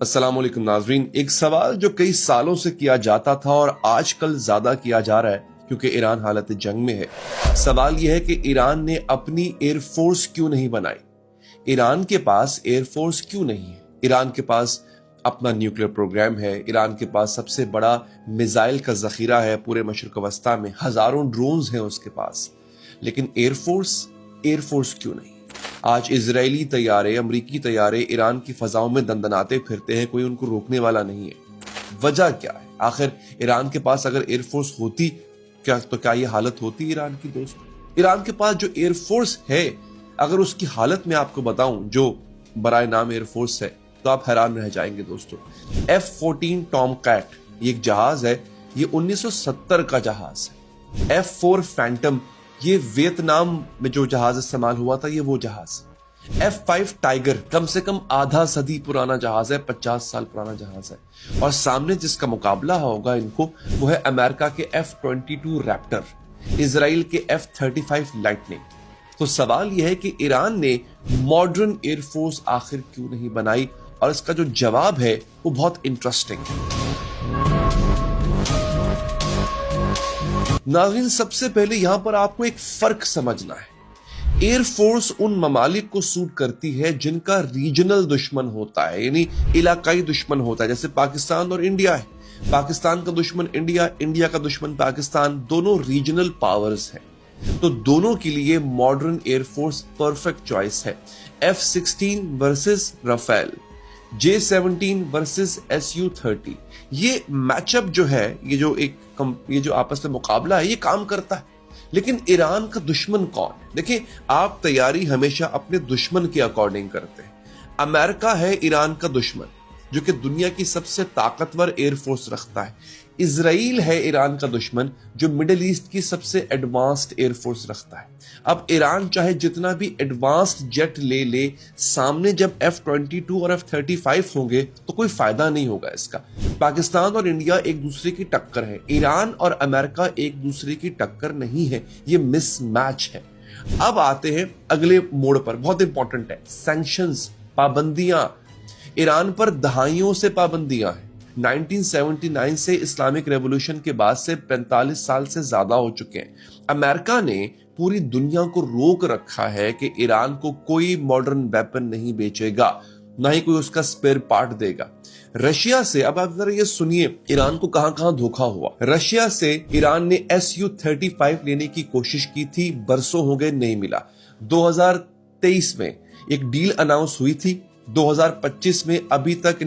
अस्सलामुअलैकुम नाजरीन। एक सवाल जो कई सालों से किया जाता था और आजकल ज्यादा किया जा रहा है क्योंकि ईरान हालत जंग में है। सवाल यह है कि ईरान ने अपनी एयरफोर्स क्यों नहीं बनाई। ईरान के पास एयरफोर्स क्यों नहीं है। ईरान के पास अपना न्यूक्लियर प्रोग्राम है, ईरान के पास सबसे बड़ा मिसाइल का जखीरा है पूरे मशरिक वस्ता में, हजारों ड्रोन्स हैं उसके पास, लेकिन एयरफोर्स क्यों नहीं। आज इजरायली तैयारे, अमरीकी तैयारे ईरान की फजाओं में दंदनाते फिरते हैं, कोई उनको रोकने वाला नहीं है। वजह क्या है? आखिर ईरान के पास अगर एयरफोर्स होती क्या ये हालत होती ईरान की? दोस्तों, ईरान के पास जो एयरफोर्स है, अगर उसकी हालत में आपको बताऊं जो बराए नाम एयरफोर्स है, तो आप हैरान रह जाएंगे। दोस्तों, F-14 टॉमकैट ये एक जहाज है, ये 1970 का जहाज है। F-4 फैंटम ये वियतनाम में जो जहाज इस्तेमाल हुआ था, ये वो जहाज। F-5 टाइगर कम से कम आधा सदी पुराना जहाज है, 50 साल पुराना जहाज है। और सामने जिसका मुकाबला होगा इनको, वो है अमेरिका के F-22 रैप्टर, इजराइल के F-35 लाइटनिंग। तो सवाल यह है कि ईरान ने मॉडर्न एयरफोर्स आखिर क्यों नहीं बनाई, और इसका जो जवाब है वो बहुत इंटरेस्टिंग है। नाज़रीन, सबसे पहले यहां पर आपको एक फर्क समझना है। एयरफोर्स उन ममालिक को सूट करती है जिनका रीजनल दुश्मन होता है, यानी इलाकाई दुश्मन होता है, जैसे पाकिस्तान और इंडिया है। पाकिस्तान का दुश्मन इंडिया, इंडिया का दुश्मन पाकिस्तान, दोनों रीजनल पावर्स हैं। तो दोनों के लिए मॉडर्न एयरफोर्स परफेक्ट चॉइस है। F-16 versus Rafale, J-17 versus Su-30, ये मैचअप जो है, ये जो आपस में मुकाबला है, ये काम करता है। लेकिन ईरान का दुश्मन कौन है? देखिए, आप तैयारी हमेशा अपने दुश्मन के अकॉर्डिंग करते हैं। अमेरिका है ईरान का दुश्मन, जो कि दुनिया की सबसे ताकतवर एयरफोर्स रखता है। इजराइल है ईरान का दुश्मन, जो मिडिल ईस्ट की सबसे एडवांस्ड एयरफोर्स रखता है। अब ईरान चाहे जितना भी एडवांस्ड जेट ले ले, सामने जब F-22 और F-35 होंगे तो कोई फायदा नहीं होगा इसका। पाकिस्तान और इंडिया एक दूसरे की टक्कर है, ईरान और अमेरिका एक दूसरे की टक्कर नहीं है, ये मिसमैच है। अब आते हैं अगले मोड़ पर, बहुत इंपॉर्टेंट है, सैंक्शंस, पाबंदियां। ईरान पर दहाइयों से पाबंदियां हैं। 1979 से इस्लामिक रेवोल्यूशन के बाद से 45 साल से ज्यादा हो चुके हैं। अमेरिका ने पूरी दुनिया को रोक रखा है कि ईरान को कोई मॉडर्न वेपन नहीं बेचेगा, ना ही कोई उसका स्पेयर पार्ट देगा। रशिया से, अब आप जरा ये सुनिए, ईरान को कहां कहां धोखा हुआ। रशिया से ईरान ने Su-35 लेने की कोशिश की थी, बरसों हो गए, नहीं मिला। 2023 में एक डील अनाउंस हुई थी, 2025 में अभी तक